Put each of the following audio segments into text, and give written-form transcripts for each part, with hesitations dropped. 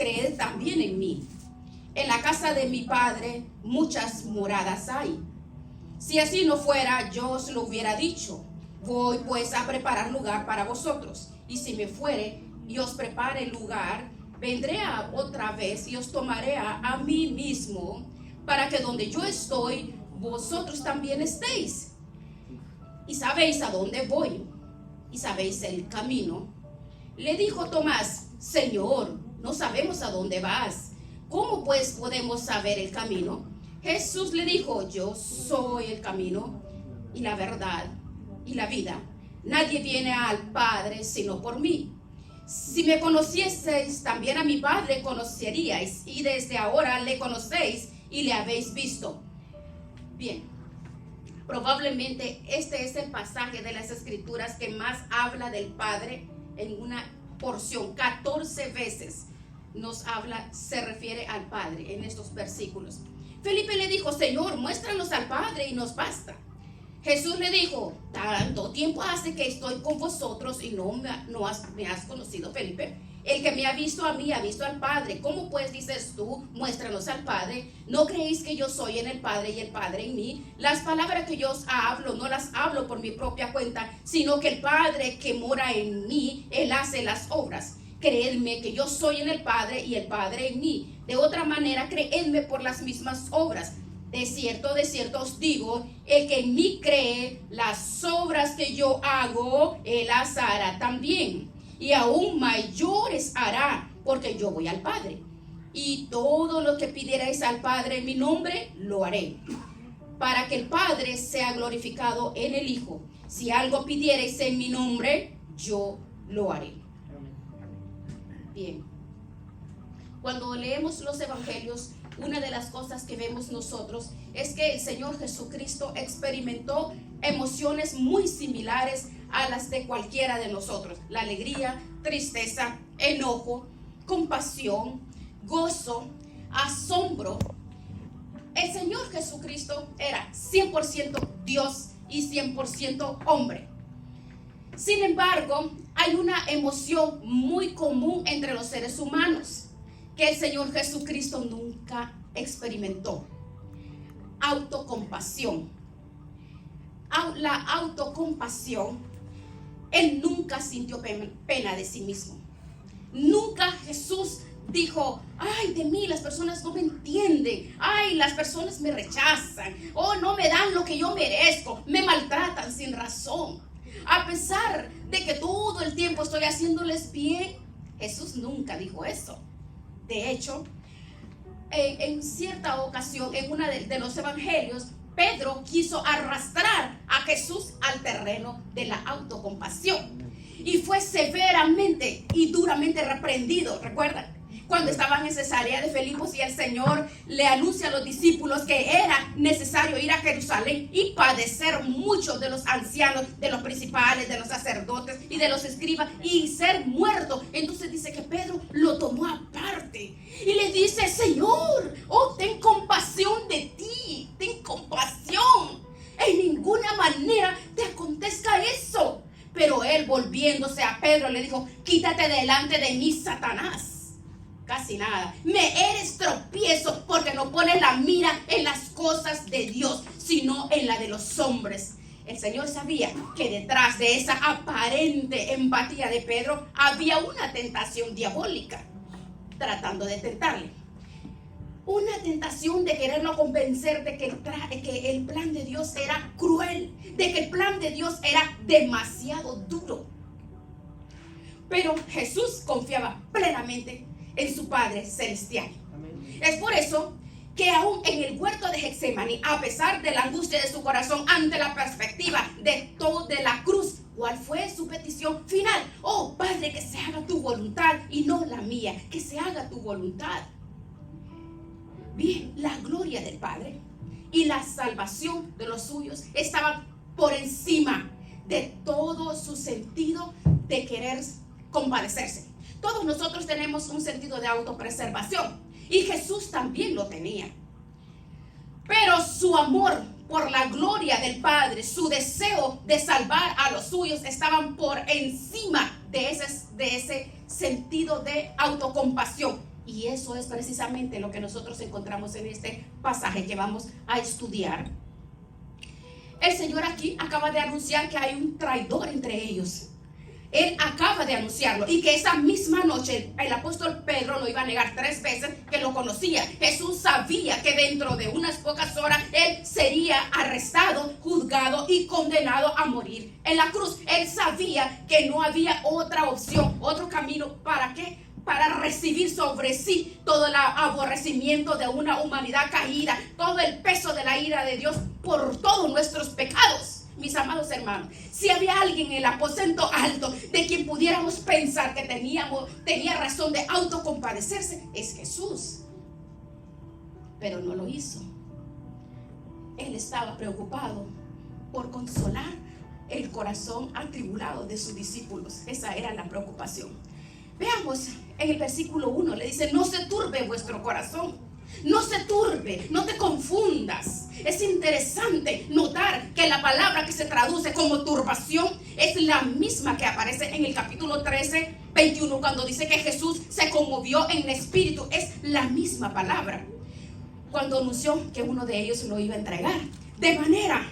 creed también en mí. En la casa de mi Padre muchas moradas hay. Si así no fuera, yo os lo hubiera dicho. Voy pues a preparar lugar para vosotros. Y si me fuere y os prepare lugar, vendré otra vez y os tomaré a mí mismo, para que donde yo estoy, vosotros también estéis. Y sabéis a dónde voy, y sabéis el camino. Le dijo Tomás: Señor, no sabemos a dónde vas. ¿Cómo pues podemos saber el camino? Jesús le dijo: yo soy el camino y la verdad y la vida. Nadie viene al Padre sino por mí. Si me conocieseis, también a mi Padre conoceríais, y desde ahora le conocéis y le habéis visto. Bien, probablemente este es el pasaje de las Escrituras que más habla del Padre en una porción. 14 veces nos habla, se refiere al Padre en estos versículos. Felipe le dijo: Señor, muéstranos al Padre y nos basta. Jesús le dijo: tanto tiempo hace que estoy con vosotros y no me has conocido, Felipe. El que me ha visto a mí ha visto al Padre. ¿Cómo pues dices tú, muéstranos al Padre? ¿No creéis que yo soy en el Padre y el Padre en mí? Las palabras que yo os hablo no las hablo por mi propia cuenta, sino que el Padre que mora en mí, Él hace las obras. Creedme que yo soy en el Padre y el Padre en mí. De otra manera, creedme por las mismas obras. De cierto os digo, el que en mí cree, las obras que yo hago, Él las hará también. Y aún mayores hará, porque yo voy al Padre. Y todo lo que pidierais al Padre en mi nombre, lo haré, para que el Padre sea glorificado en el Hijo. Si algo pidierais en mi nombre, yo lo haré. Bien, cuando leemos los evangelios, una de las cosas que vemos nosotros es que el Señor Jesucristo experimentó emociones muy similares a las de cualquiera de nosotros: la alegría, tristeza, enojo, compasión, gozo, asombro. El Señor Jesucristo era 100% Dios y 100% hombre. Sin embargo, hay una emoción muy común entre los seres humanos que el Señor Jesucristo nunca experimentó: autocompasión. La autocompasión, Él nunca sintió pena de sí mismo. Nunca Jesús dijo: ay, de mí las personas no me entienden, ay, las personas me rechazan, oh, no me dan lo que yo merezco, me maltratan sin razón. A pesar de que todo el tiempo estoy haciéndoles bien, Jesús nunca dijo eso. De hecho, en cierta ocasión, en una de los evangelios, Pedro quiso arrastrar a Jesús al terreno de la autocompasión y fue severamente y duramente reprendido. ¿Recuerdan? Cuando estaban en Cesarea de Filipos y el Señor le anuncia a los discípulos que era necesario ir a Jerusalén y padecer mucho de los ancianos, de los principales, de los sacerdotes y de los escribas y ser muerto. Entonces dice que Pedro lo tomó aparte y le dice: Señor, oh, ten compasión de ti, ten compasión. En ninguna manera te acontezca eso. Pero él, volviéndose a Pedro, le dijo: quítate delante de mí, Satanás. Casi nada. Me eres tropiezo porque no pones la mira en las cosas de Dios, sino en la de los hombres. El Señor sabía que detrás de esa aparente empatía de Pedro había una tentación diabólica tratando de tentarle. Una tentación de quererlo convencer de que el plan de Dios era cruel, de que el plan de Dios era demasiado duro. Pero Jesús confiaba plenamente en su Padre Celestial. Amén. Es por eso que aún en el huerto de Getsemaní, a pesar de la angustia de su corazón ante la perspectiva de la cruz, ¿cuál fue su petición final? Oh, Padre, que se haga tu voluntad y no la mía, que se haga tu voluntad. Bien, la gloria del Padre y la salvación de los suyos estaban por encima de todo su sentido de querer compadecerse. Todos nosotros tenemos un sentido de autopreservación y Jesús también lo tenía. Pero su amor por la gloria del Padre, su deseo de salvar a los suyos estaban por encima de ese sentido de autocompasión. Y Y eso es precisamente lo que nosotros encontramos en este pasaje que vamos a estudiar. El Señor aquí acaba de anunciar que hay un traidor entre ellos. Él acaba de anunciarlo, y que esa misma noche el apóstol Pedro lo iba a negar 3 veces, que lo conocía. Jesús sabía que dentro de unas pocas horas él sería arrestado, juzgado y condenado a morir en la cruz. Él sabía que no había otra opción, otro camino. ¿Para qué? Para recibir sobre sí todo el aborrecimiento de una humanidad caída, todo el peso de la ira de Dios por todos nuestros pecados. Mis amados hermanos, si había alguien en el aposento alto de quien pudiéramos pensar que tenía razón de autocompadecerse, es Jesús. Pero no lo hizo. Él estaba preocupado por consolar el corazón atribulado de sus discípulos. Esa era la preocupación. Veamos en el versículo 1, le dice: no se turbe vuestro corazón. No se turbe, no te confundas. Es interesante notar que la palabra que se traduce como turbación es la misma que aparece en el capítulo 13, 21, cuando dice que Jesús se conmovió en el espíritu. Es la misma palabra cuando anunció que uno de ellos lo iba a entregar. De manera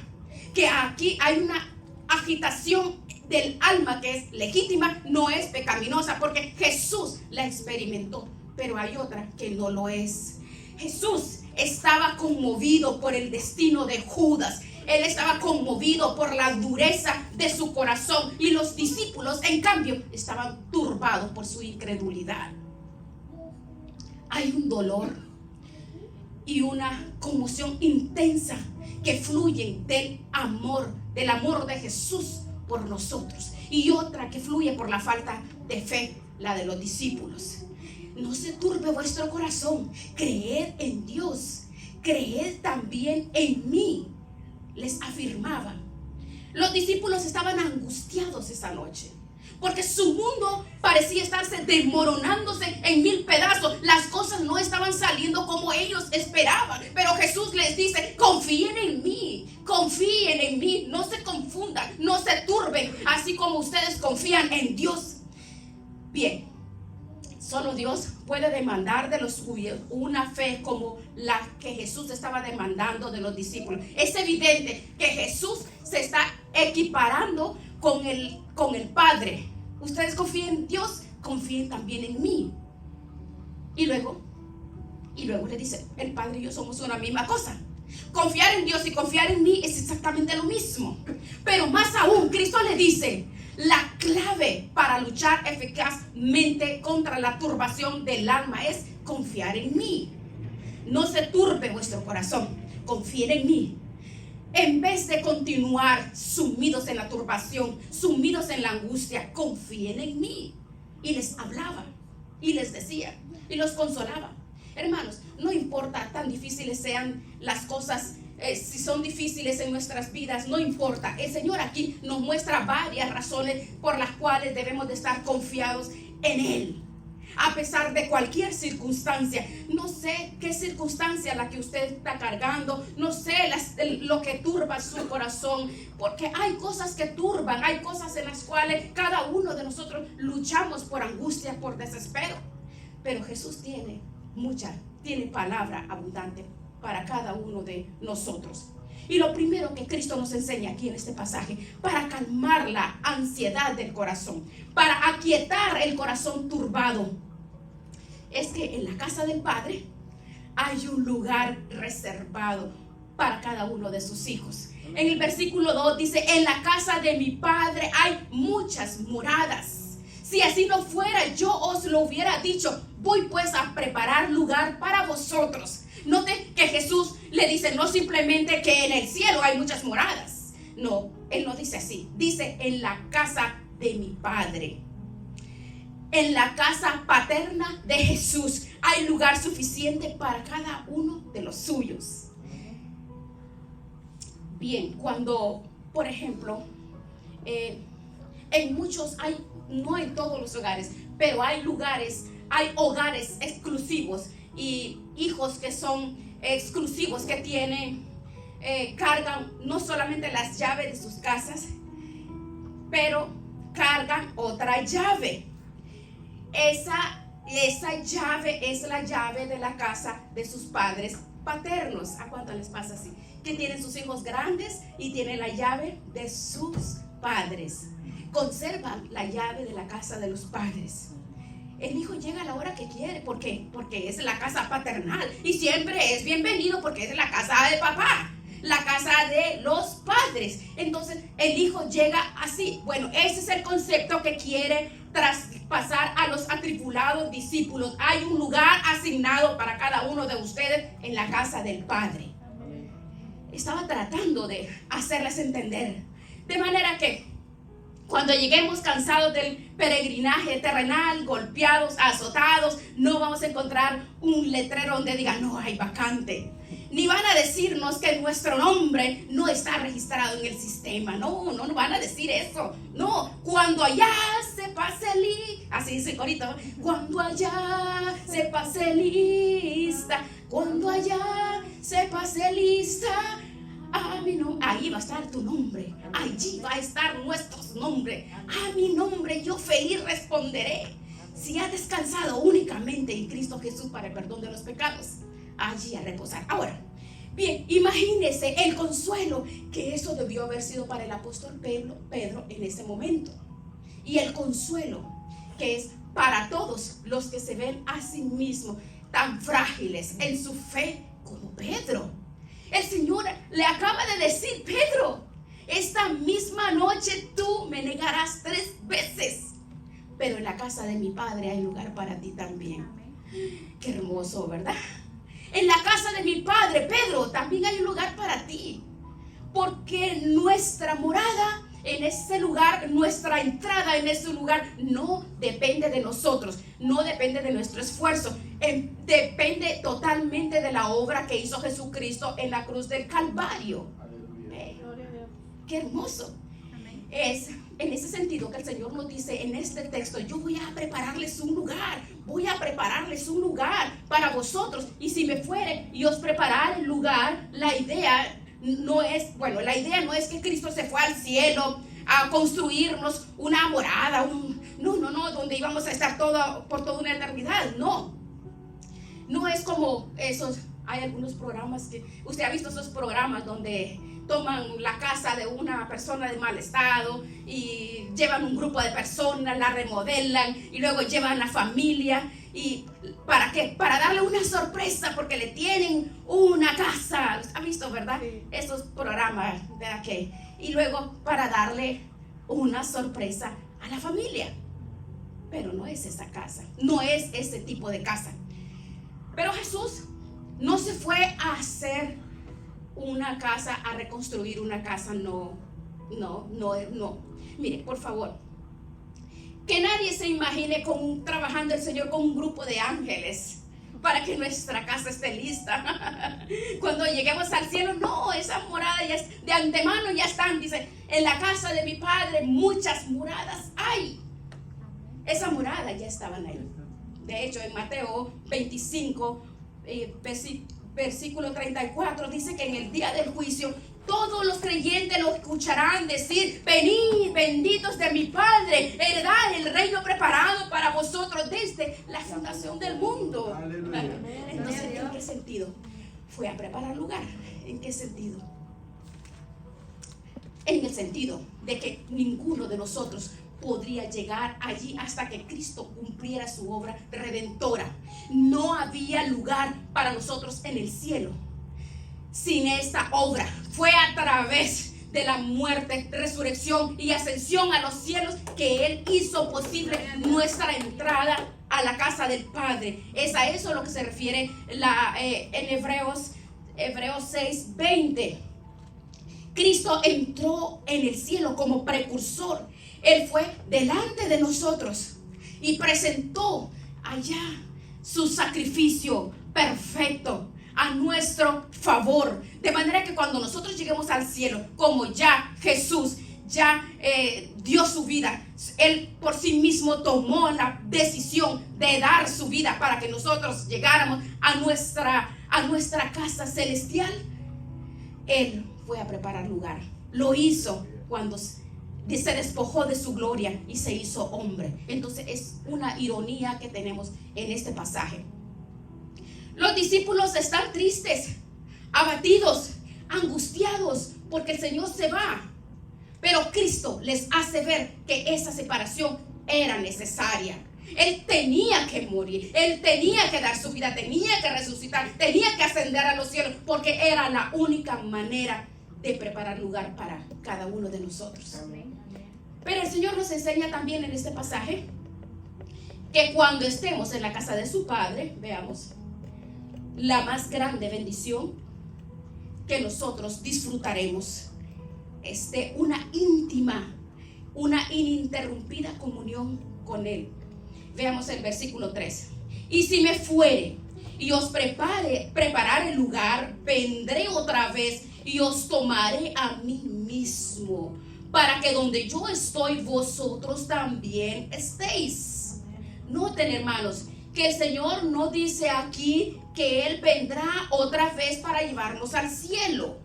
que aquí hay una agitación del alma que es legítima, no es pecaminosa, porque Jesús la experimentó, pero hay otra que no lo es. Jesús estaba conmovido por el destino de Judas. Él estaba conmovido por la dureza de su corazón, y los discípulos, en cambio, estaban turbados por su incredulidad. Hay un dolor y una conmoción intensa que fluyen del amor de Jesús por nosotros, y otra que fluye por la falta de fe, la de los discípulos. No se turbe vuestro corazón, creed en Dios, creed también en mí, les afirmaba. Los discípulos estaban angustiados esa noche, porque su mundo parecía estarse desmoronándose en 1000 pedazos. Las cosas no estaban saliendo como ellos esperaban, pero Jesús les dice: confíen en mí, no se confundan, no se turben, así como ustedes confían en Dios. Bien, solo Dios puede demandar de los judíos una fe como la que Jesús estaba demandando de los discípulos. Es evidente que Jesús se está equiparando con el Padre. Ustedes confíen en Dios, confíen también en mí. Y luego le dice: el Padre y yo somos una misma cosa. Confiar en Dios y confiar en mí es exactamente lo mismo. Pero más aún, Cristo le dice: la clave para luchar eficazmente contra la turbación del alma es confiar en mí. No se turbe vuestro corazón, confíen en mí. En vez de continuar sumidos en la turbación, sumidos en la angustia, confíen en mí. Y les hablaba, y les decía, y los consolaba. Hermanos, no importa tan difíciles sean las cosas, si son difíciles en nuestras vidas, no importa. El Señor aquí nos muestra varias razones por las cuales debemos de estar confiados en Él, a pesar de cualquier circunstancia. No sé qué circunstancia la que usted está cargando, no sé lo que turba su corazón, porque hay cosas que turban, hay cosas en las cuales cada uno de nosotros luchamos por angustia, por desespero. Pero Jesús tiene palabra abundante para cada uno de nosotros. Y lo primero que Cristo nos enseña aquí en este pasaje, para calmar la ansiedad del corazón, para aquietar el corazón turbado, es que en la casa del Padre hay un lugar reservado para cada uno de sus hijos. En el versículo 2 dice: en la casa de mi Padre hay muchas moradas. Si así no fuera, yo os lo hubiera dicho. Voy pues a preparar lugar para vosotros. Note que Jesús le dice no simplemente que en el cielo hay muchas moradas. No, Él no dice así. Dice: en la casa de mi Padre. En la casa paterna de Jesús hay lugar suficiente para cada uno de los suyos. Bien, cuando, por ejemplo, en muchos no en todos los hogares, pero hay hogares exclusivos y hijos que son exclusivos, que cargan no solamente las llaves de sus casas, pero cargan otra llave. Esa esa llave es la llave de la casa de sus padres paternos. ¿A cuánto les pasa así? Que tienen sus hijos grandes y tienen la llave de sus padres. Conservan la llave de la casa de los padres. El hijo llega a la hora que quiere. ¿Por qué? Porque es la casa paternal y siempre es bienvenido porque es la casa de papá, la casa de los padres. Entonces el hijo llega así. Bueno, ese es el concepto que quiere traspasar a los atribulados discípulos. Hay un lugar asignado para cada uno de ustedes en la casa del Padre. Estaba tratando de hacerles entender, de manera que cuando lleguemos cansados del peregrinaje terrenal, golpeados, azotados, no vamos a encontrar un letrero donde diga no hay vacante, ni van a decirnos que nuestro nombre no está registrado en el sistema. No van a decir eso. No, cuando allá se pase así dice el corito, cuando allá se pase lista, cuando allá se pase lista, a mi nombre, ahí va a estar tu nombre, allí va a estar nuestro nombre. A mi nombre yo feliz responderé. Si has descansado únicamente en Cristo Jesús para el perdón de los pecados, allí a reposar. Ahora, bien, imagínese el consuelo que eso debió haber sido para el apóstol Pedro en ese momento, y el consuelo que es para todos los que se ven a sí mismos tan frágiles en su fe como Pedro. El Señor le acaba de decir: Pedro, esta misma noche tú me negarás 3 veces, pero en la casa de mi Padre hay lugar para ti también. Qué hermoso, ¿verdad? En la casa de mi Padre, Pedro, también hay un lugar para ti, porque nuestra morada en ese lugar, nuestra entrada en ese lugar no depende de nosotros, no depende de nuestro esfuerzo, depende totalmente de la obra que hizo Jesucristo en la cruz del Calvario. Qué hermoso. Es en ese sentido que el Señor nos dice en este texto: yo voy a prepararles un lugar, voy a prepararles un lugar para vosotros, y si me fuere y os preparar el lugar, la idea no es que Cristo se fue al cielo a construirnos una morada, donde íbamos a estar por toda una eternidad. No es como esos, hay algunos programas que usted ha visto, esos programas donde toman la casa de una persona de mal estado y llevan un grupo de personas, la remodelan y luego llevan la familia. ¿Y para qué? Para darle una sorpresa, porque le tienen una casa. ¿Ha visto, verdad? Sí. Estos programas, ¿verdad? Y luego para darle una sorpresa a la familia. Pero no es esa casa, no es ese tipo de casa. Pero Jesús no se fue a hacer una casa, a reconstruir una casa. No. Mire, por favor, que nadie se imagine trabajando el Señor con un grupo de ángeles para que nuestra casa esté lista. Cuando lleguemos al cielo, no, esas moradas ya de antemano ya están. Dice: en la casa de mi Padre muchas moradas hay. Esas moradas ya estaban ahí. De hecho, en Mateo 25, versículo 34, dice que en el día del juicio todos los creyentes lo escucharán decir: venid, benditos de mi Padre, heredad el reino preparado para vosotros desde la fundación del mundo. Entonces, ¿en qué sentido? Fue a preparar lugar. ¿En qué sentido? En el sentido de que ninguno de nosotros podría llegar allí hasta que Cristo cumpliera su obra redentora. No había lugar para nosotros en el cielo sin esta obra. Fue a través de la muerte, resurrección y ascensión a los cielos que Él hizo posible nuestra entrada a la casa del Padre. Es a eso a lo que se refiere en Hebreos 6:20. Cristo entró en el cielo como precursor. Él fue delante de nosotros y presentó allá su sacrificio perfecto a nuestro favor, de manera que cuando nosotros lleguemos al cielo, como ya Jesús ya dio su vida, Él por sí mismo tomó la decisión de dar su vida para que nosotros llegáramos a nuestra casa celestial. Él fue a preparar lugar. Lo hizo cuando se despojó de su gloria y se hizo hombre. Entonces es una ironía que tenemos en este pasaje. Los discípulos están tristes, abatidos, angustiados porque el Señor se va. Pero Cristo les hace ver que esa separación era necesaria. Él tenía que morir, Él tenía que dar su vida, tenía que resucitar, tenía que ascender a los cielos, porque era la única manera de preparar lugar para cada uno de nosotros. Amén. Pero el Señor nos enseña también en este pasaje que cuando estemos en la casa de su Padre, veamos, la más grande bendición que nosotros disfrutaremos es de una íntima, una ininterrumpida comunión con Él. Veamos el versículo 3. Y si me fuere y os preparar el lugar, vendré otra vez y os tomaré a mí mismo, para que donde yo estoy, vosotros también estéis. Noten, hermanos, que el Señor no dice aquí que Él vendrá otra vez para llevarnos al cielo.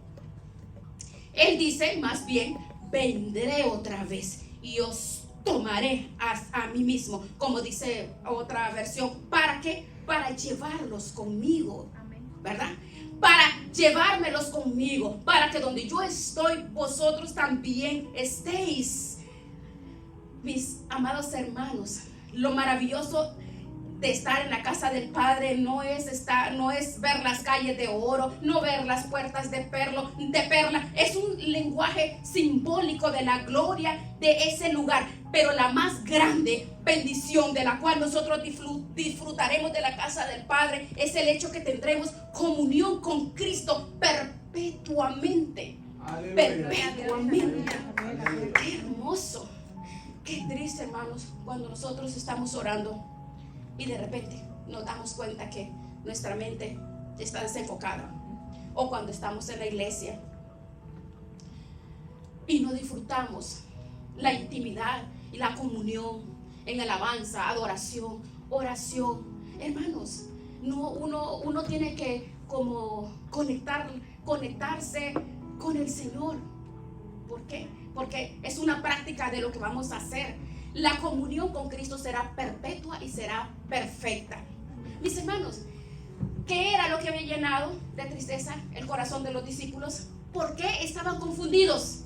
Él dice, más bien, vendré otra vez y os tomaré a mí mismo, como dice otra versión. ¿Para qué? Para llevarlos conmigo, ¿verdad? Para llevármelos conmigo, para que donde yo estoy, vosotros también estéis. Mis amados hermanos, lo maravilloso de estar en la casa del Padre no es ver las calles de oro, no ver las puertas de perla. Es un lenguaje simbólico de la gloria de ese lugar. Pero la más grande bendición de la cual nosotros disfrutaremos de la casa del Padre es el hecho que tendremos comunión con Cristo perpetuamente. Aleluya. Perpetuamente. Aleluya. Qué hermoso. Qué triste, hermanos, cuando nosotros estamos orando y de repente nos damos cuenta que nuestra mente está desenfocada, o cuando estamos en la iglesia y no disfrutamos la intimidad y la comunión en alabanza, adoración, oración. Hermanos, uno tiene que como conectarse con el Señor. ¿Por qué? Porque es una práctica de lo que vamos a hacer. La comunión con Cristo será perpetua y será perfecta. Mis hermanos, ¿qué era lo que había llenado de tristeza el corazón de los discípulos? ¿Por qué estaban confundidos?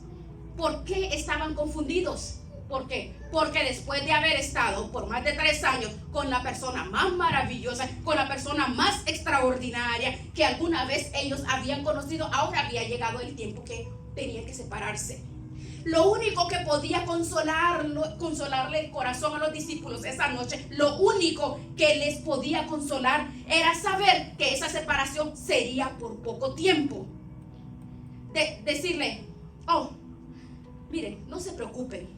¿Por qué estaban confundidos? ¿Por qué? Porque después de haber estado por más de 3 años con la persona más maravillosa, con la persona más extraordinaria que alguna vez ellos habían conocido, ahora había llegado el tiempo que tenían que separarse. Lo único que podía consolarle el corazón a los discípulos esa noche, lo único que les podía consolar era saber que esa separación sería por poco tiempo. Decirle, oh, miren, no se preocupen,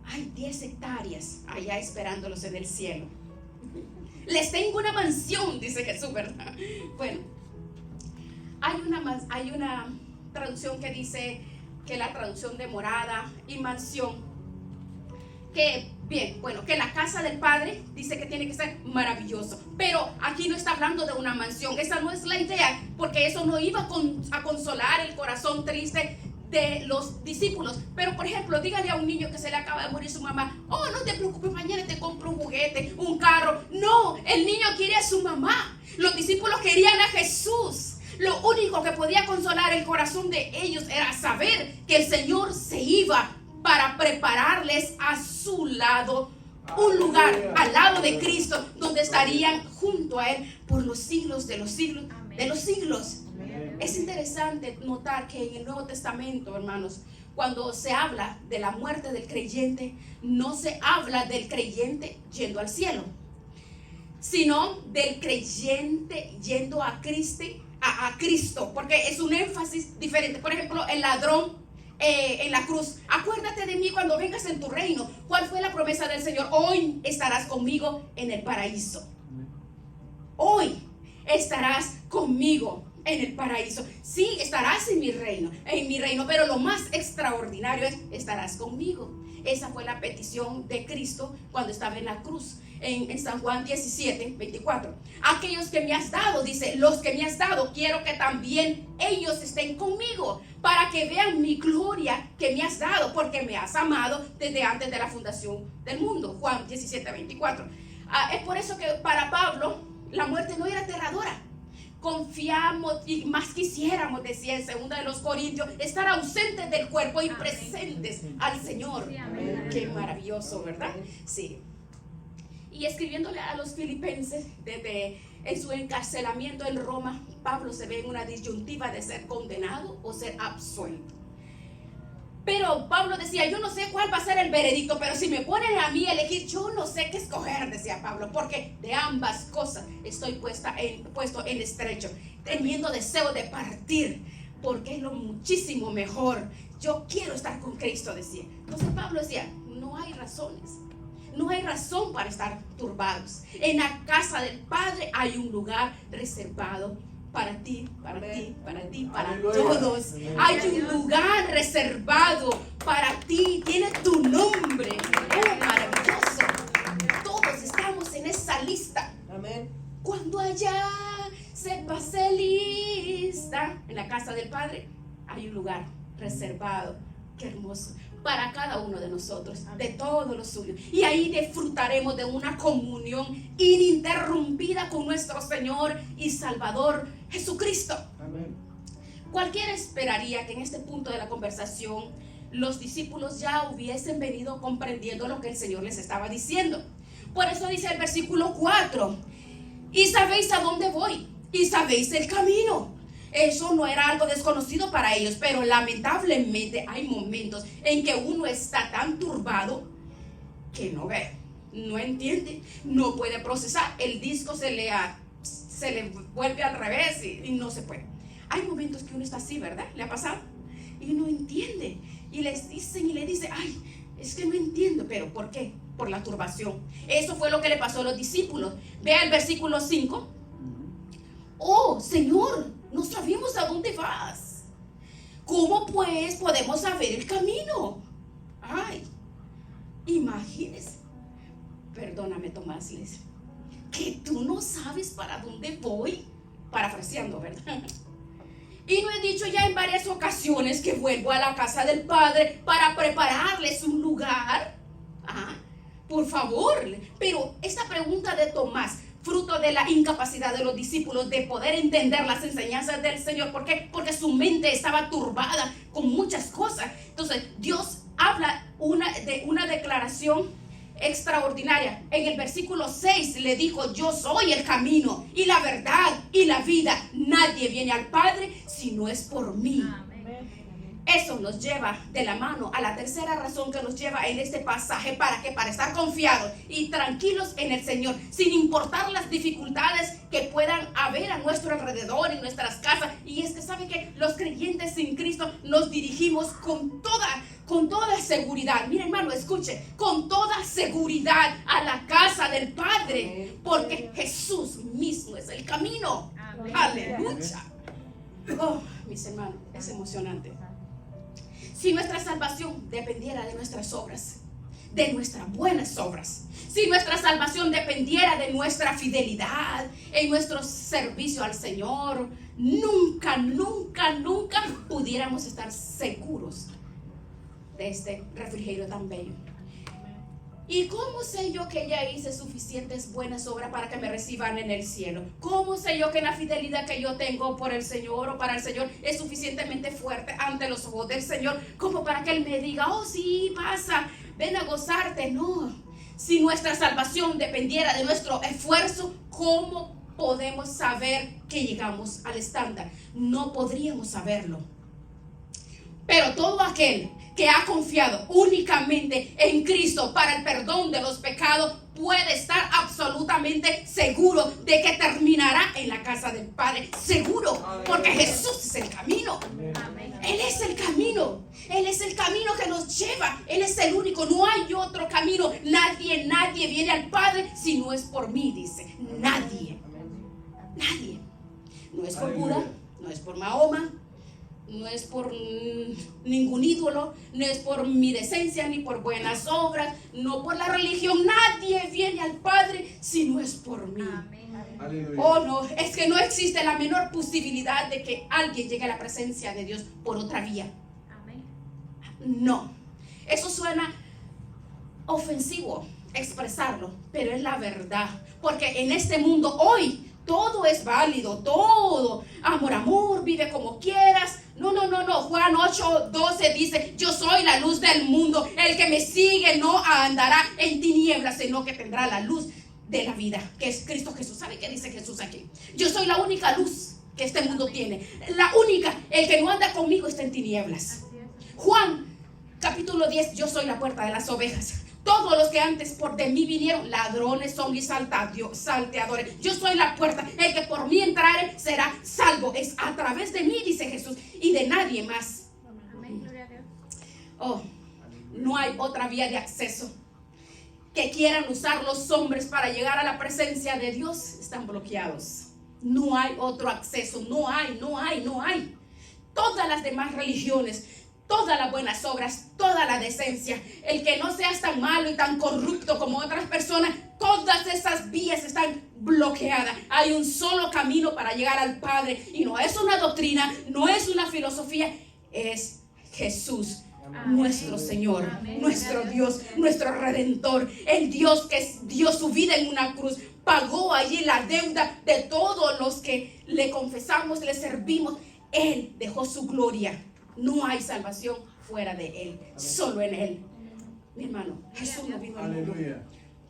hay 10 hectáreas allá esperándolos en el cielo. Les tengo una mansión, dice Jesús, ¿verdad? Bueno, hay una traducción que dice que la traducción de morada y mansión, que la casa del Padre dice que tiene que ser maravilloso, pero aquí no está hablando de una mansión. Esa no es la idea, porque eso no iba a consolar el corazón triste de los discípulos. Pero por ejemplo, dígale a un niño que se le acaba de morir su mamá, oh, no te preocupes, mañana te compro un juguete, un carro. No, el niño quiere a su mamá. Los discípulos querían a Jesús. Lo único que podía consolar el corazón de ellos era saber que el Señor se iba para prepararles a su lado un lugar al lado de Cristo, donde estarían junto a Él por los siglos de los siglos de los siglos. Es interesante notar que en el Nuevo Testamento, hermanos, cuando se habla de la muerte del creyente, no se habla del creyente yendo al cielo, sino del creyente yendo a Cristo, porque es un énfasis diferente. Por ejemplo, el ladrón en la cruz, acuérdate de mí cuando vengas en tu reino. ¿Cuál fue la promesa del Señor? Hoy estarás conmigo en el paraíso. Hoy estarás conmigo en el paraíso. Sí, estarás en mi reino, pero lo más extraordinario es estarás conmigo. Esa fue la petición de Cristo cuando estaba en la cruz. en San Juan 17, 24. Aquellos que me has dado, dice, los que me has dado, quiero que también ellos estén conmigo, para que vean mi gloria que me has dado, porque me has amado desde antes de la fundación del mundo. Juan 17, 24. Es por eso que para Pablo la muerte no era aterradora. Confiamos y más quisiéramos, decía en 2 de los Corintios, estar ausentes del cuerpo y presentes al Señor. Qué maravilloso, ¿verdad? Sí. Y escribiéndole a los filipenses desde en su encarcelamiento en Roma, Pablo se ve en una disyuntiva de ser condenado o ser absuelto. Pero Pablo decía, yo no sé cuál va a ser el veredicto, pero si me ponen a mí a elegir, yo no sé qué escoger, decía Pablo, porque de ambas cosas estoy puesto en estrecho, teniendo deseo de partir, porque es lo muchísimo mejor. Yo quiero estar con Cristo, decía. Entonces Pablo decía, no hay razones. No hay razón para estar turbados. En la casa del Padre hay un lugar reservado para ti, para ti, para ti, para todos. Hay un lugar reservado para ti. Tiene tu nombre. Oh, maravilloso. Todos estamos en esa lista. Amén. Cuando allá se pase lista, en la casa del Padre hay un lugar reservado. Qué hermoso. Para cada uno de nosotros, de todo lo suyo. Y ahí disfrutaremos de una comunión ininterrumpida con nuestro Señor y Salvador Jesucristo. Amén. Cualquiera esperaría que en este punto de la conversación los discípulos ya hubiesen venido comprendiendo lo que el Señor les estaba diciendo. Por eso dice el versículo 4: y sabéis a dónde voy, y sabéis el camino. Eso no era algo desconocido para ellos, pero lamentablemente hay momentos en que uno está tan turbado que no ve, no entiende, no puede procesar. El disco se le vuelve al revés y no se puede. Hay momentos que uno está así, ¿verdad? ¿Le ha pasado? Y no entiende. Y les dicen y le dice, ay, es que no entiendo. ¿Pero por qué? Por la turbación. Eso fue lo que le pasó a los discípulos. Vea el versículo 5. Oh, Señor, no sabemos a dónde vas. ¿Cómo pues podemos saber el camino? Ay, imagínese. Perdóname, Tomás, les que tú no sabes para dónde voy. Parafraseando, ¿verdad? Y no he dicho ya en varias ocasiones que vuelvo a la casa del Padre para prepararles un lugar. Por favor. Pero esta pregunta de Tomás, fruto de la incapacidad de los discípulos de poder entender las enseñanzas del Señor. ¿Por qué? Porque su mente estaba turbada con muchas cosas. Entonces Dios habla de una declaración extraordinaria. En el versículo 6 le dijo, yo soy el camino y la verdad y la vida. Nadie viene al Padre si no es por mí. Eso nos lleva de la mano a la tercera razón que nos lleva en este pasaje. ¿Para qué? Para estar confiados y tranquilos en el Señor, sin importar las dificultades que puedan haber a nuestro alrededor, en nuestras casas. Y es que saben que los creyentes en Cristo nos dirigimos con toda seguridad. Mira, hermano, escuche, con toda seguridad a la casa del Padre, porque Jesús mismo es el camino. Amén. Aleluya. Oh, mis hermanos, es emocionante. Si nuestra salvación dependiera de nuestras obras, de nuestras buenas obras, si nuestra salvación dependiera de nuestra fidelidad en nuestro servicio al Señor, nunca pudiéramos estar seguros de este refrigerio tan bello. ¿Y cómo sé yo que ya hice suficientes buenas obras para que me reciban en el cielo? ¿Cómo sé yo que la fidelidad que yo tengo por el Señor o para el Señor es suficientemente fuerte ante los ojos del Señor como para que Él me diga, oh sí, pasa, ven a gozarte? No. Si nuestra salvación dependiera de nuestro esfuerzo, ¿cómo podemos saber que llegamos al estándar? No podríamos saberlo. Pero todo aquel que ha confiado únicamente en Cristo para el perdón de los pecados puede estar absolutamente seguro de que terminará en la casa del Padre. Seguro, porque Jesús es el camino. Él es el camino. Él es el camino que nos lleva. Él es el único. No hay otro camino. Nadie viene al Padre si no es por mí, dice. Nadie. No es por Buda, no es por Mahoma, no es por ningún ídolo, no es por mi decencia ni por buenas obras, no por la religión. Nadie viene al Padre si no es por mí. Aleluya. Oh no, es que no existe la menor posibilidad de que alguien llegue a la presencia de Dios por otra vía. No, eso suena ofensivo expresarlo, pero es la verdad, porque en este mundo hoy todo es válido, todo, amor, vive como quieras. No, Juan 8:12 dice, yo soy la luz del mundo, el que me sigue no andará en tinieblas, sino que tendrá la luz de la vida, que es Cristo Jesús. ¿Sabe qué dice Jesús aquí? Yo soy la única luz que este mundo tiene, la única. El que no anda conmigo está en tinieblas. Juan capítulo 10, yo soy la puerta de las ovejas. Todos los que antes por de mí vinieron, ladrones son y salteadores. Yo soy la puerta. El que por mí entrare será salvo. Es a través de mí, dice Jesús, y de nadie más. Amén, gloria a Dios. Oh, no hay otra vía de acceso. Que quieran usar los hombres para llegar a la presencia de Dios, están bloqueados. No hay otro acceso. No hay. Todas las demás religiones, todas las buenas obras, toda la decencia, el que no seas tan malo y tan corrupto como otras personas, todas esas vías están bloqueadas. Hay un solo camino para llegar al Padre, y no es una doctrina, no es una filosofía, es Jesús. Amén. Nuestro Señor, Amén. nuestro Dios, nuestro Redentor, el Dios que dio su vida en una cruz, pagó allí la deuda de todos los que le confesamos, le servimos. Él dejó su gloria. No hay salvación fuera de Él, solo en Él. Mi hermano, Jesús no vino al mundo Aleluya.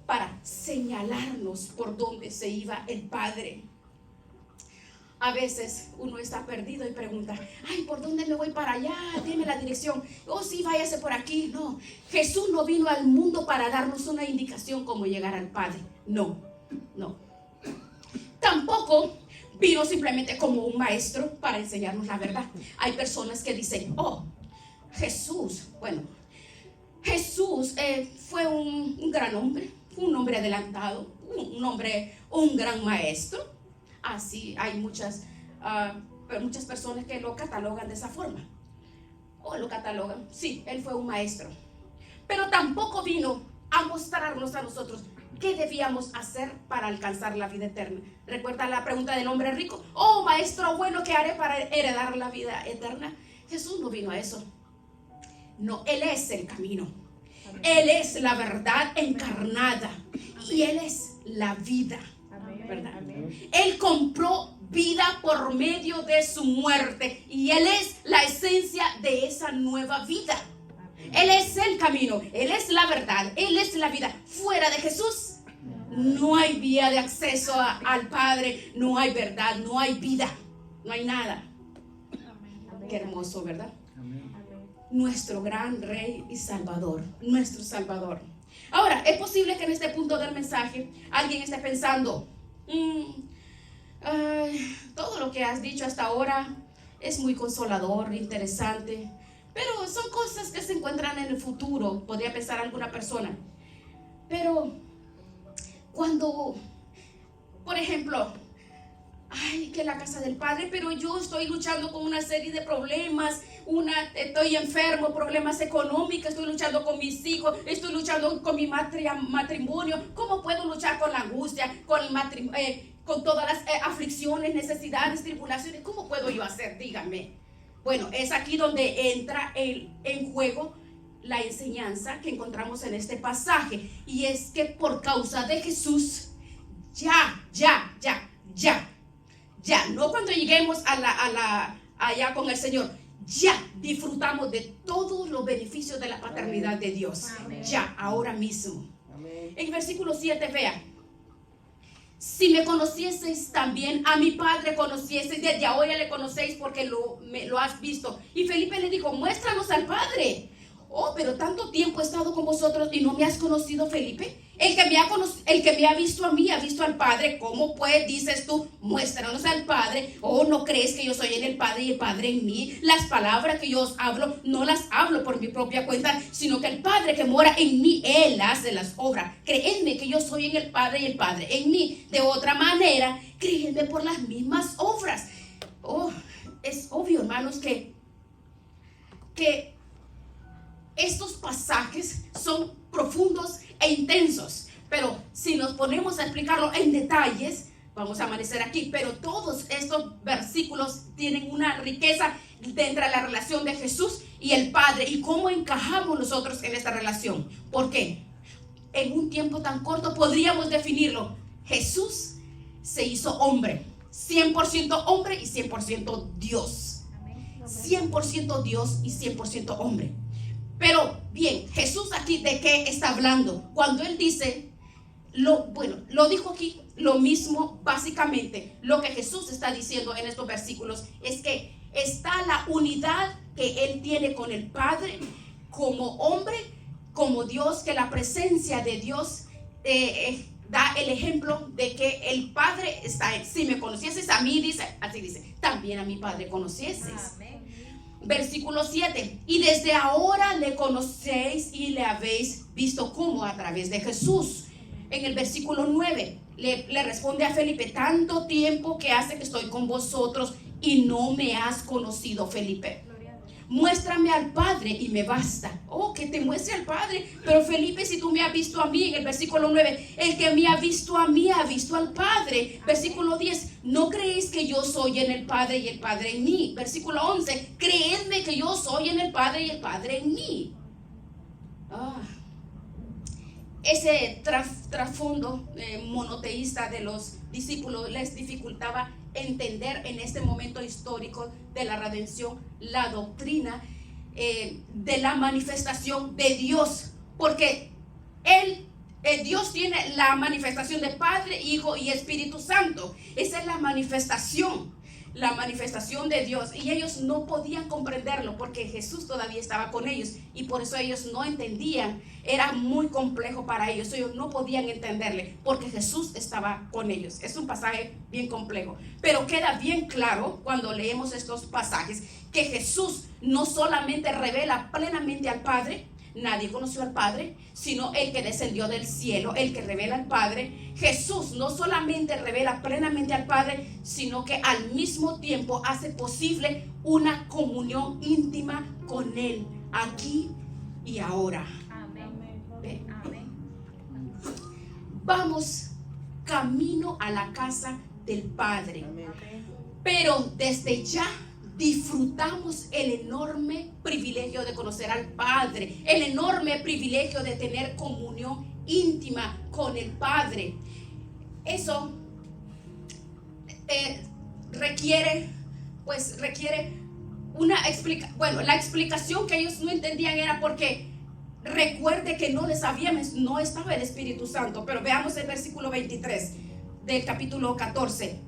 para señalarnos por dónde se iba el Padre. A veces uno está perdido y pregunta, ay, ¿por dónde me voy para allá? Dime la dirección. Oh, sí, váyase por aquí. No, Jesús no vino al mundo para darnos una indicación cómo llegar al Padre. No. Tampoco vino simplemente como un maestro para enseñarnos la verdad. Hay personas que dicen, oh, Jesús fue un gran hombre, fue un hombre adelantado, un gran maestro. Así hay muchas personas que lo catalogan de esa forma. O lo catalogan, sí, él fue un maestro. Pero tampoco vino a mostrarnos a nosotros qué debíamos hacer para alcanzar la vida eterna. ¿Recuerda la pregunta del hombre rico? Oh, maestro bueno, ¿qué haré para heredar la vida eterna? Jesús no vino a eso. No, Él es el camino. Él es la verdad encarnada. Y Él es la vida. ¿Verdad? Él compró vida por medio de su muerte. Y Él es la esencia de esa nueva vida. Él es el camino, Él es la verdad, Él es la vida. Fuera de Jesús no hay vía de acceso al Padre, no hay verdad, no hay vida, no hay nada. Qué hermoso, ¿verdad? Nuestro gran Rey y Salvador, nuestro Salvador. Ahora, es posible que en este punto del mensaje alguien esté pensando, todo lo que has dicho hasta ahora es muy consolador, interesante, pero son cosas que se encuentran en el futuro, podría pensar alguna persona. Pero cuando, por ejemplo, ay, que la casa del Padre, pero yo estoy luchando con una serie de problemas, estoy enfermo, problemas económicos, estoy luchando con mis hijos, estoy luchando con mi matrimonio. ¿Cómo puedo luchar con la angustia, con todas las aflicciones, necesidades, tribulaciones? ¿Cómo puedo yo hacer? Díganme. Bueno, es aquí donde entra en juego la enseñanza que encontramos en este pasaje. Y es que por causa de Jesús, ya, no cuando lleguemos allá con el Señor, ya disfrutamos de todos los beneficios de la paternidad de Dios. Amén. Ya, ahora mismo. Amén. En versículo 7, vea. Si me conocieseis también a mi Padre conocieseis, desde ahora le conocéis porque lo has visto. Y Felipe le dijo, muéstranos al Padre. Oh, pero tanto tiempo he estado con vosotros y no me has conocido, Felipe. El que me ha visto a mí, ha visto al Padre. ¿Cómo pues dices tú, muéstranos al Padre? Oh, ¿no crees que yo soy en el Padre y el Padre en mí? Las palabras que yo os hablo, no las hablo por mi propia cuenta, sino que el Padre que mora en mí, Él hace las obras. Creedme que yo soy en el Padre y el Padre en mí. De otra manera, créedme por las mismas obras. Oh, es obvio, hermanos, que que estos pasajes son profundos e intensos, pero si nos ponemos a explicarlo en detalles, vamos a amanecer aquí. Pero todos estos versículos tienen una riqueza dentro de la relación de Jesús y el Padre, y cómo encajamos nosotros en esta relación. ¿Por qué? En un tiempo tan corto podríamos definirlo. Jesús se hizo hombre, 100% hombre y 100% Dios. 100% Dios y 100% hombre. Pero bien, Jesús aquí, ¿de qué está hablando? Cuando él dice, lo dijo aquí, lo mismo, básicamente, lo que Jesús está diciendo en estos versículos es que está la unidad que él tiene con el Padre como hombre, como Dios, que la presencia de Dios da el ejemplo de que el Padre está en. Si me conocieses a mí, dice, así dice, también a mi Padre conocieses. Amén. Versículo 7, y desde ahora le conocéis y le habéis visto como a través de Jesús. En el versículo 9 le responde a Felipe, tanto tiempo que hace que estoy con vosotros y no me has conocido, Felipe. Muéstrame al Padre y me basta. Oh, que te muestre al Padre. Pero Felipe, si tú me has visto a mí, en el versículo 9, el que me ha visto a mí ha visto al Padre. Versículo 10, no creéis que yo soy en el Padre y el Padre en mí. Versículo 11, creedme que yo soy en el Padre y el Padre en mí. Ese trasfondo monoteísta de los discípulos les dificultaba entender en este momento histórico de la redención la doctrina de la manifestación de Dios, porque Dios tiene la manifestación de Padre, Hijo y Espíritu Santo. Esa es la manifestación de Dios, y ellos no podían comprenderlo porque Jesús todavía estaba con ellos, y por eso ellos no entendían. Era muy complejo para ellos no podían entenderle porque Jesús estaba con ellos. Es un pasaje bien complejo, pero queda bien claro cuando leemos estos pasajes que Jesús no solamente revela plenamente al Padre. Nadie conoció al Padre, sino el que descendió del cielo, el que revela al Padre. Jesús no solamente revela plenamente al Padre, sino que al mismo tiempo hace posible una comunión íntima con Él, aquí y ahora. Amén. Amén. Vamos camino a la casa del Padre. Amén. Pero desde ya disfrutamos el enorme privilegio de conocer al Padre, el enorme privilegio de tener comunión íntima con el Padre. Eso requiere una explicación. Bueno, la explicación que ellos no entendían era porque recuerde que no estaba el Espíritu Santo. Pero veamos el versículo 23 del capítulo 14.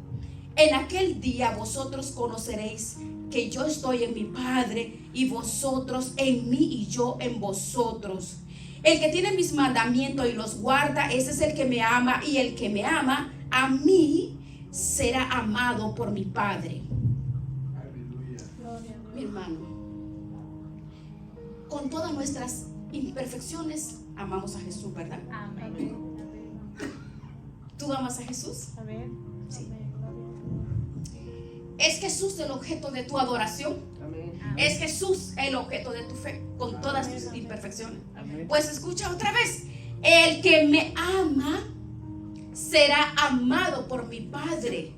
En aquel día vosotros conoceréis que yo estoy en mi Padre y vosotros en mí y yo en vosotros. El que tiene mis mandamientos y los guarda, ese es el que me ama, y el que me ama a mí será amado por mi Padre. Aleluya. Mi hermano, con todas nuestras imperfecciones amamos a Jesús, ¿verdad? Amén. ¿Tú amas a Jesús? Amén. Sí. ¿Es Jesús el objeto de tu adoración? Amén. ¿Es Jesús el objeto de tu fe con todas tus imperfecciones? Amén. Pues escucha otra vez. El que me ama será amado por mi Padre,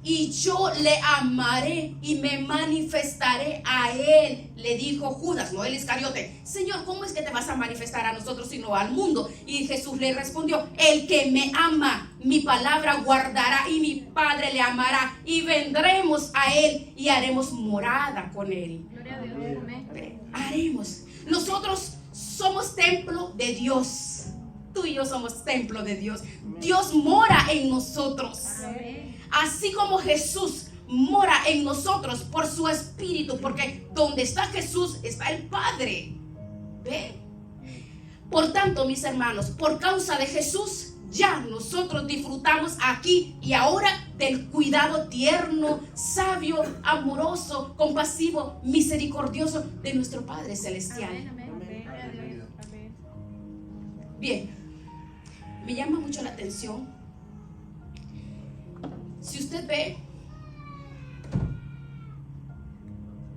y yo le amaré y me manifestaré a él. Le dijo Judas, no el Iscariote: Señor, ¿cómo es que te vas a manifestar a nosotros sino al mundo? Y Jesús le respondió: el que me ama, mi palabra guardará, y mi Padre le amará, y vendremos a él y haremos morada con él. Gloria a Dios. Haremos. Nosotros somos templo de Dios. Tú y yo somos templo de Dios. Dios mora en nosotros. Amén. Así como Jesús mora en nosotros por su Espíritu, porque donde está Jesús está el Padre. ¿Ve? Por tanto, mis hermanos, por causa de Jesús, ya nosotros disfrutamos aquí y ahora del cuidado tierno, sabio, amoroso, compasivo, misericordioso de nuestro Padre Celestial. Amén, amén. Amén. Amén. Bien, me llama mucho la atención. Si usted ve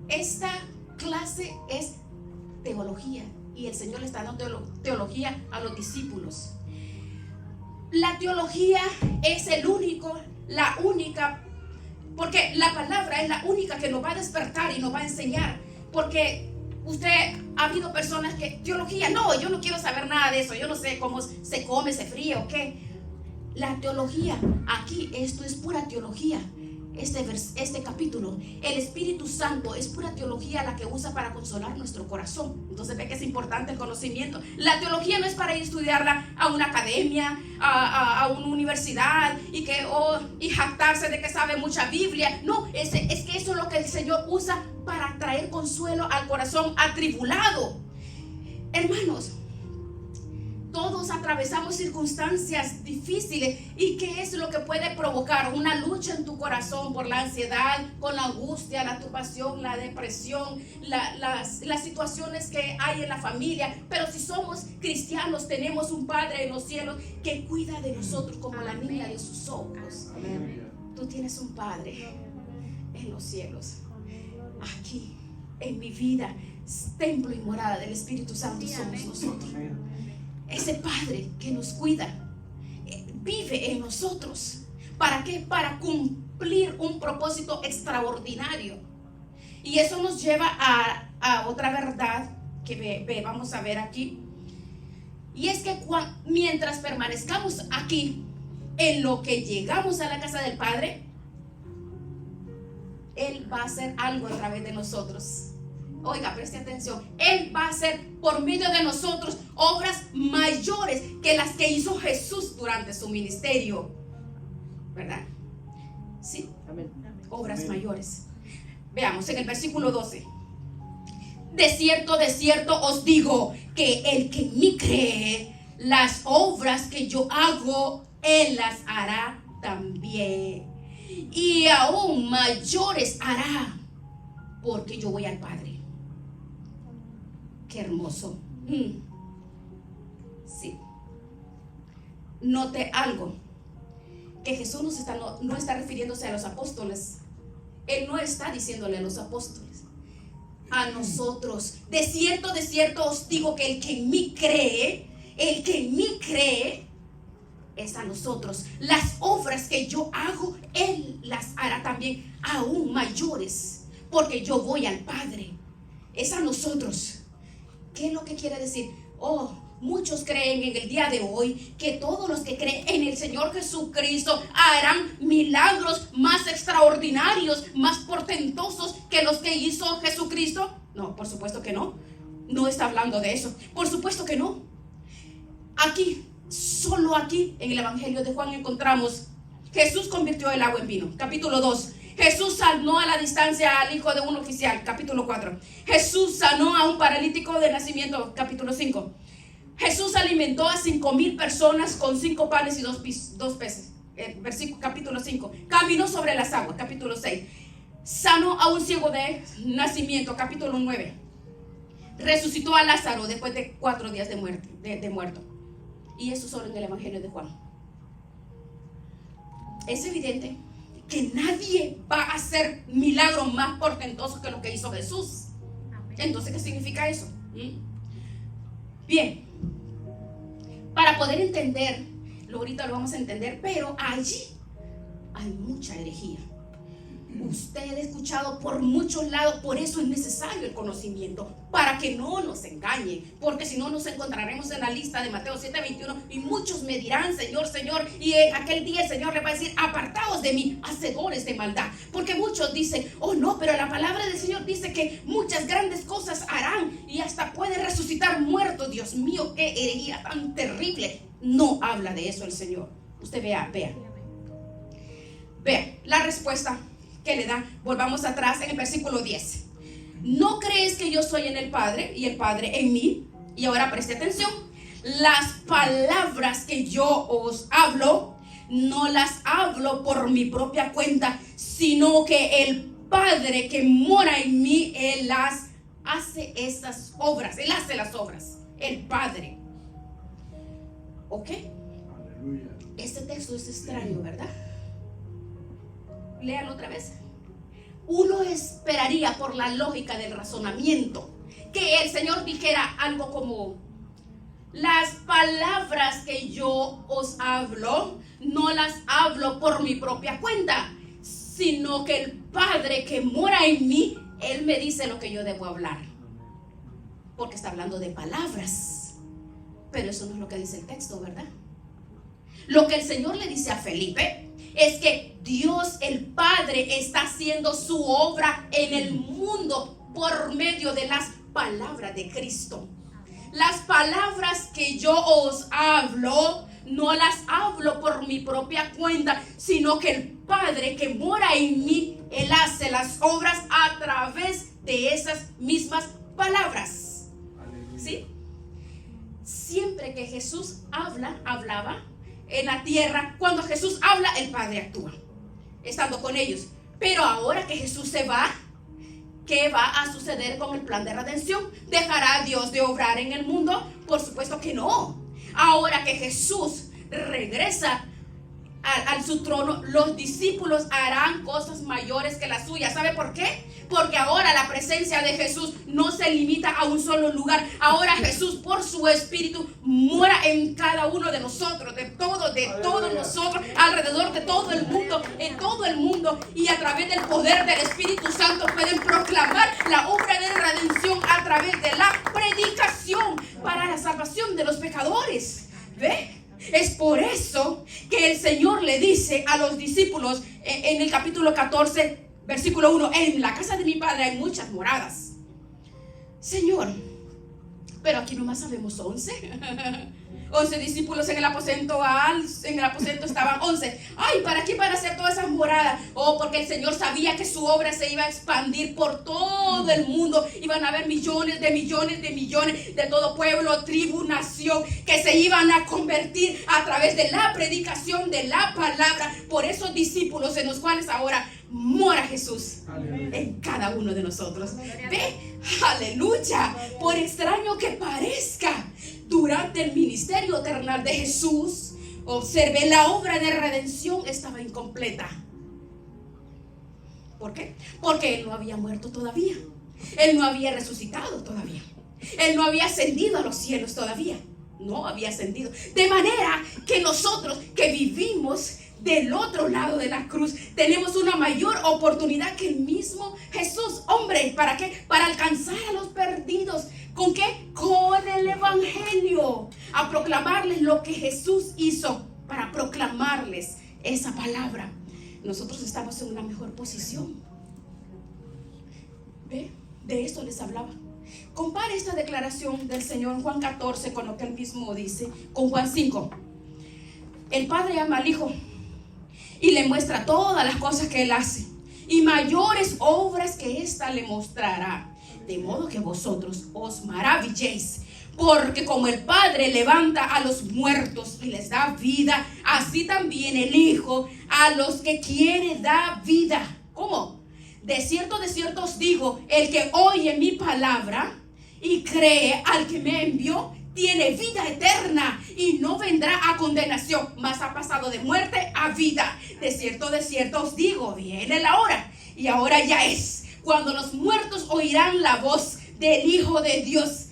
esta clase es teología, y el Señor le está dando teología a los discípulos. La teología es la única, porque la palabra es la única que nos va a despertar y nos va a enseñar. Porque usted, ha habido personas que, teología, no, yo no quiero saber nada de eso, yo no sé cómo se come, se fríe o qué. La teología, aquí, esto es pura teología. Este capítulo, el Espíritu Santo es pura teología la que usa para consolar nuestro corazón. Entonces ve que es importante el conocimiento. La teología no es para ir a estudiarla a una academia, a una universidad y jactarse de que sabe mucha Biblia. No, es que eso es lo que el Señor usa para traer consuelo al corazón atribulado. Hermanos, todos atravesamos circunstancias difíciles. ¿Y qué es lo que puede provocar? Una lucha en tu corazón por la ansiedad, con la angustia, la turbación, la depresión, las situaciones que hay en la familia. Pero si somos cristianos, tenemos un Padre en los cielos que cuida de nosotros como la niña de sus ojos. Tú tienes un Padre en los cielos. Aquí, en mi vida, templo y morada del Espíritu Santo somos nosotros. Ese Padre que nos cuida vive en nosotros. ¿Para qué? Para cumplir un propósito extraordinario. Y eso nos lleva a otra verdad que vamos a ver aquí. Y es que mientras permanezcamos aquí, en lo que llegamos a la casa del Padre, Él va a hacer algo a través de nosotros. Oiga, preste atención. Él va a hacer por medio de nosotros obras mayores que las que hizo Jesús durante su ministerio, ¿verdad? Sí, obras mayores. Veamos en el versículo 12. De cierto os digo que el que en mí cree, las obras que yo hago, Él las hará también, y aún mayores hará, porque yo voy al Padre. Qué hermoso. Sí. Note algo, que Jesús no está refiriéndose a los apóstoles. Él no está diciéndole a los apóstoles, a nosotros. De cierto os digo que el que en mí cree, es a nosotros. Las obras que yo hago, Él las hará también, aún mayores, porque yo voy al Padre. Es a nosotros. ¿Qué es lo que quiere decir? Muchos creen en el día de hoy que todos los que creen en el Señor Jesucristo harán milagros más extraordinarios, más portentosos que los que hizo Jesucristo. No, por supuesto que no. No está hablando de eso. Por supuesto que no. Aquí, solo aquí en el Evangelio de Juan encontramos: Jesús convirtió el agua en vino. Capítulo 2. Jesús sanó a la distancia al hijo de un oficial. Capítulo 4. Jesús sanó a un paralítico de nacimiento. Capítulo 5. Jesús alimentó a 5,000 personas con 5 panes y 2 peces. Capítulo 5. Caminó sobre las aguas. Capítulo 6. Sanó a un ciego de nacimiento. Capítulo 9. Resucitó a Lázaro después de 4 días de muerto. Y eso solo en el Evangelio de Juan. Es evidente que nadie va a hacer milagros más portentosos que lo que hizo Jesús. Entonces, ¿qué significa eso? Bien, para poder entender, ahorita lo vamos a entender, pero allí hay mucha herejía. Usted ha escuchado por muchos lados, por eso es necesario el conocimiento, para que no nos engañe, porque si no nos encontraremos en la lista de Mateo 7:21 y muchos me dirán, Señor, Señor, y en aquel día el Señor le va a decir: apartaos de mí, hacedores de maldad. Porque muchos dicen: oh no, pero la palabra del Señor dice que muchas grandes cosas harán y hasta puede resucitar muertos. Dios mío, qué herejía tan terrible. No habla de eso el Señor. Usted vea la respuesta que le da. Volvamos atrás en el versículo 10. ¿No crees que yo soy en el Padre y el Padre en mí? Y ahora preste atención. Las palabras que yo os hablo, no las hablo por mi propia cuenta, sino que el Padre que mora en mí, Él las hace esas obras. Él hace las obras. El Padre. ¿Ok? Aleluya. Este texto es extraño, ¿verdad? Léalo otra vez. uno esperaría por la lógica del razonamiento que el Señor dijera algo como: las palabras que yo os hablo, no las hablo por mi propia cuenta, sino que el Padre que mora en mí, Él me dice lo que yo debo hablar. Porque está hablando de palabras. Pero eso no es lo que dice el texto, ¿verdad? Lo que el Señor le dice a Felipe es que Dios el Padre está haciendo su obra en el mundo por medio de las palabras de Cristo. Las palabras que yo os hablo, no las hablo por mi propia cuenta, sino que el Padre que mora en mí, Él hace las obras a través de esas mismas palabras. ¿Sí? Siempre que Jesús hablaba en la tierra, cuando Jesús habla, el Padre actúa, estando con ellos. Pero ahora que Jesús se va, ¿qué va a suceder con el plan de redención? ¿Dejará Dios de obrar en el mundo? Por supuesto que no. Ahora que Jesús regresa a su trono, los discípulos harán cosas mayores que las suyas. ¿Sabe por qué? Porque ahora la presencia de Jesús no se limita a un solo lugar. Ahora Jesús, por su Espíritu, mora en cada uno de nosotros, de todos nosotros, alrededor de todo el mundo, en todo el mundo. Y a través del poder del Espíritu Santo pueden proclamar la obra de redención a través de la predicación para la salvación de los pecadores. ¿Ve? Es por eso que el Señor le dice a los discípulos en el capítulo 14, versículo 1: en la casa de mi Padre hay muchas moradas. Señor, pero aquí nomás sabemos 11. 11 discípulos en el aposento estaban 11. Ay, ¿para qué van a hacer todas esas moradas? Oh, porque el Señor sabía que su obra se iba a expandir por todo el mundo. Iban a haber millones de todo pueblo, tribu, nación, que se iban a convertir a través de la predicación de la palabra por esos discípulos en los cuales ahora mora Jesús. Aleluya. En cada uno de nosotros. Ve, aleluya. Por extraño que parezca, durante el ministerio terrenal de Jesús, observe, la obra de redención estaba incompleta. ¿Por qué? Porque Él no había muerto todavía. Él no había resucitado todavía. Él no había ascendido a los cielos todavía. No había ascendido. De manera que nosotros que vivimos del otro lado de la cruz tenemos una mayor oportunidad que el mismo Jesús. Hombre, ¿para qué? Para alcanzar a los perdidos. ¿Con qué? Con el Evangelio. A proclamarles lo que Jesús hizo, para proclamarles esa palabra. Nosotros estamos en una mejor posición. ¿Ve? De esto les hablaba. Compare esta declaración del Señor en Juan 14 con lo que Él mismo dice con Juan 5. El Padre ama al Hijo y le muestra todas las cosas que Él hace, y mayores obras que ésta le mostrará, de modo que vosotros os maravilléis. Porque como el Padre levanta a los muertos y les da vida, así también el Hijo a los que quiere da vida. ¿Cómo? De cierto os digo, el que oye mi palabra y cree al que me envió, tiene vida eterna y no vendrá a condenación, mas ha pasado de muerte a vida. De cierto os digo, viene la hora, y ahora ya es, cuando los muertos oirán la voz del Hijo de Dios.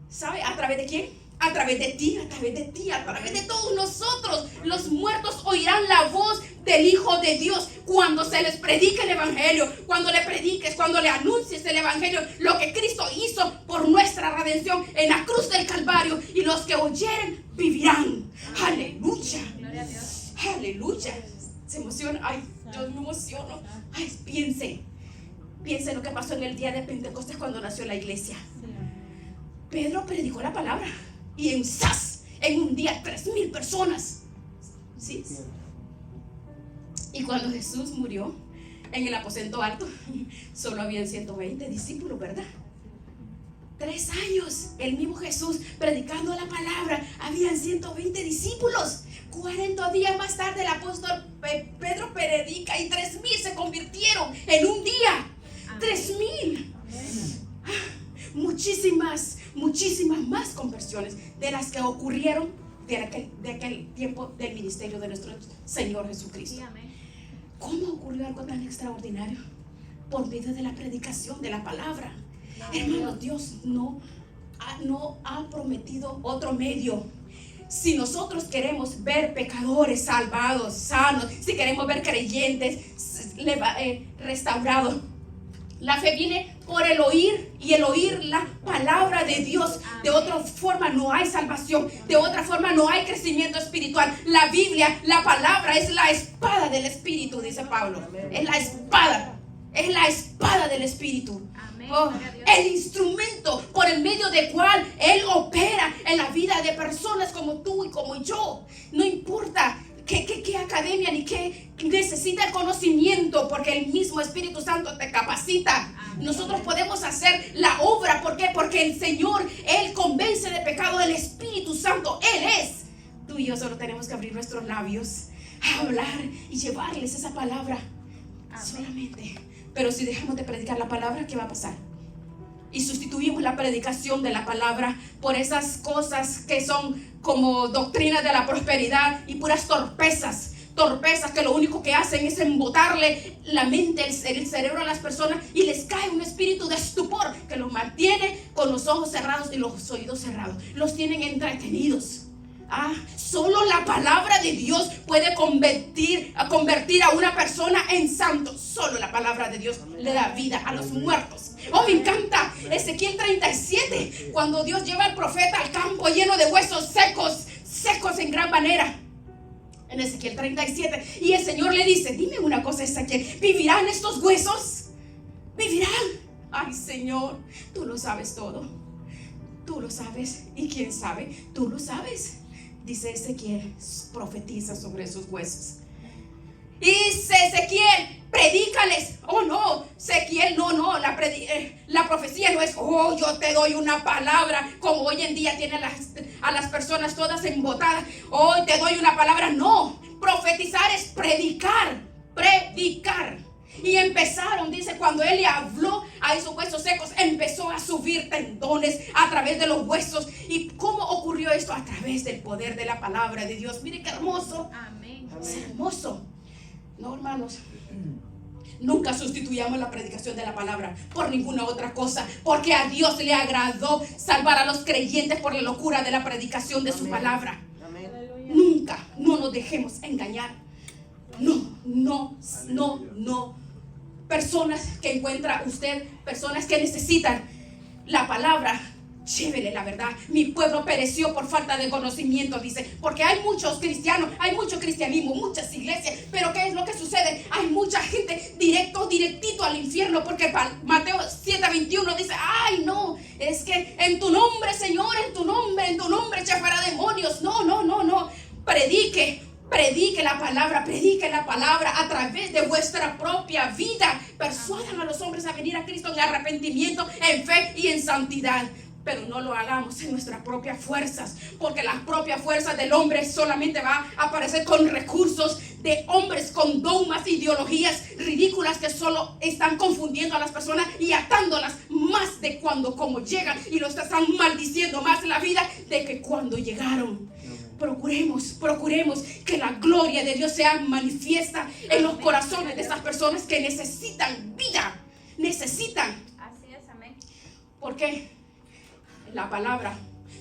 ¿Sabe? ¿A través de quién? A través de ti, a través de ti, a través de todos nosotros. Los muertos oirán la voz del Hijo de Dios cuando se les predique el Evangelio, cuando le prediques, cuando le anuncies el Evangelio, lo que Cristo hizo por nuestra redención en la cruz del Calvario, y los que oyeren vivirán. Aleluya. Gloria a Dios. Aleluya. Se emociona. Ay, yo me emociono. Ay, piense lo que pasó en el día de Pentecostés cuando nació la iglesia. Pedro predicó la palabra y en un día 3,000 personas. ¿Sí? Y cuando Jesús murió en el aposento alto, solo habían 120 discípulos, ¿verdad? 3 años, el mismo Jesús predicando la palabra, habían 120 discípulos. 40 días más tarde el apóstol Pedro predica y 3,000 se convirtieron en un día. 3,000. Muchísimas más conversiones de las que ocurrieron de aquel tiempo del ministerio de nuestro Señor Jesucristo. Sí, amén. ¿Cómo ocurrió algo tan extraordinario? por medio de la predicación de la palabra. Hermanos, Dios no ha prometido otro medio. Si nosotros queremos ver pecadores salvados, sanos, si queremos ver creyentes restaurados, la fe viene por el oír, y el oír la palabra de Dios. De otra forma no hay salvación, de otra forma no hay crecimiento espiritual. La Biblia, la palabra, es la espada del Espíritu, dice Pablo. Es la espada del Espíritu. Oh, el instrumento por el medio del cual Él opera en la vida de personas como tú y como yo. No importa qué academia ni qué necesita el conocimiento, porque el mismo Espíritu Santo te capacita. Nosotros podemos hacer la obra. ¿Por qué? Porque el Señor, Él convence de pecado. El Espíritu Santo, Él es. Tú y yo solo tenemos que abrir nuestros labios a hablar y llevarles esa palabra. Solamente. Pero si dejamos de predicar la palabra, ¿qué va a pasar? Y sustituimos la predicación de la palabra por esas cosas que son como doctrinas de la prosperidad y puras torpezas que lo único que hacen es embotarle la mente, el cerebro a las personas, y les cae un espíritu de estupor que los mantiene con los ojos cerrados y los oídos cerrados. Los tienen entretenidos. Solo la palabra de Dios puede convertir a una persona en santo. Solo la palabra de Dios le da vida a los muertos. Oh, me encanta Ezequiel 37, cuando Dios lleva al profeta al campo lleno de huesos secos en gran manera. En Ezequiel 37, y el Señor le dice: dime una cosa, Ezequiel, ¿vivirán estos huesos? ¿Vivirán? Ay, Señor, tú lo sabes todo. Tú lo sabes. ¿Y quién sabe? Tú lo sabes. Dice Ezequiel: profetiza sobre esos huesos. Y dice Ezequiel: predícales. Oh, no, Ezequiel, no, la profecía no es: oh, yo te doy una palabra, como hoy en día tienen a las personas todas embotadas. Oh, te doy una palabra. No, profetizar es predicar. Y empezaron, dice, cuando él le habló a esos huesos secos, empezó a subir tendones a través de los huesos. ¿Y cómo ocurrió esto? A través del poder de la palabra de Dios. Mire qué hermoso. Amén. Es hermoso. No, hermanos, nunca sustituyamos la predicación de la palabra por ninguna otra cosa, porque a Dios le agradó salvar a los creyentes por la locura de la predicación de su palabra. Amén. Nunca, no nos dejemos engañar. No. Personas que encuentra usted, personas que necesitan la palabra, llévele la verdad. Mi pueblo pereció por falta de conocimiento, dice, porque hay muchos cristianos, hay mucho cristianismo, muchas iglesias, pero ¿qué es lo que sucede? Hay mucha gente directito al infierno, porque Mateo 7:21 dice: ay, no, es que en tu nombre, Señor, en tu nombre echa fuera demonios. No. Predique la palabra a través de vuestra propia vida. Persuadan a los hombres a venir a Cristo en arrepentimiento, en fe y en santidad. Pero no lo hagamos en nuestras propias fuerzas, porque las propias fuerzas del hombre solamente va a aparecer con recursos de hombres con dogmas, ideologías ridículas que solo están confundiendo a las personas y atándolas más de como llegan, y los están maldiciendo más la vida de que cuando llegaron. Procuremos que la gloria de Dios sea manifiesta en los corazones de esas personas que necesitan vida. Así es, amén. ¿Por qué? La palabra,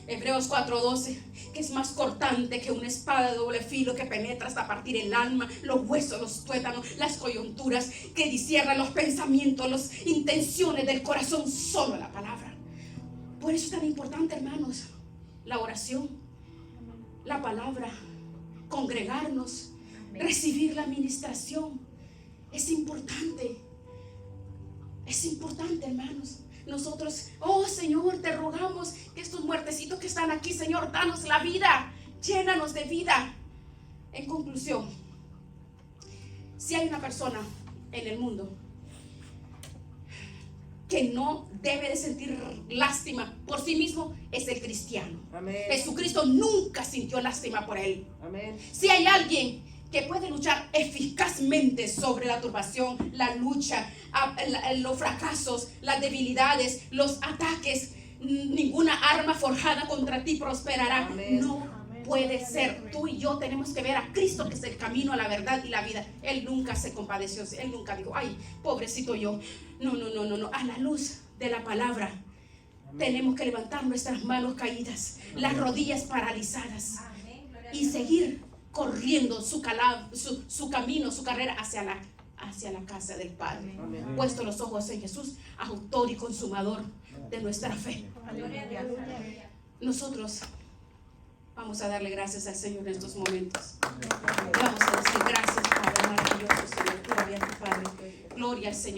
Hebreos 4:12, que es más cortante que una espada de doble filo, que penetra hasta partir el alma, los huesos, los tuétanos, las coyunturas, que discierna los pensamientos, las intenciones del corazón. Solo la palabra. Por eso es tan importante, hermanos, la oración, la palabra, congregarnos, recibir la administración. Es importante, hermanos. Nosotros, oh Señor, te rogamos que estos muertecitos que están aquí, Señor, danos la vida, llénanos de vida. En conclusión, si hay una persona en el mundo que no debe de sentir lástima por sí mismo, es el cristiano. Amén. Jesucristo nunca sintió lástima por él. Amén. Si hay alguien que puede luchar eficazmente sobre la turbación, la lucha, los fracasos, las debilidades, los ataques, ninguna arma forjada contra ti prosperará. Amén. No puede ser. Tú y yo tenemos que ver a Cristo, que es el camino, la verdad y la vida. Él nunca se compadeció, Él nunca dijo, ay, pobrecito yo. No. A la luz de la palabra tenemos que levantar nuestras manos caídas, las rodillas paralizadas y seguir corriendo su camino, su carrera hacia la casa del Padre. Puesto los ojos en Jesús, autor y consumador de nuestra fe. Nosotros vamos a darle gracias al Señor en estos momentos. Vamos a decir gracias, Padre maravilloso, Señor. Gloria a tu Padre. Gloria al Señor.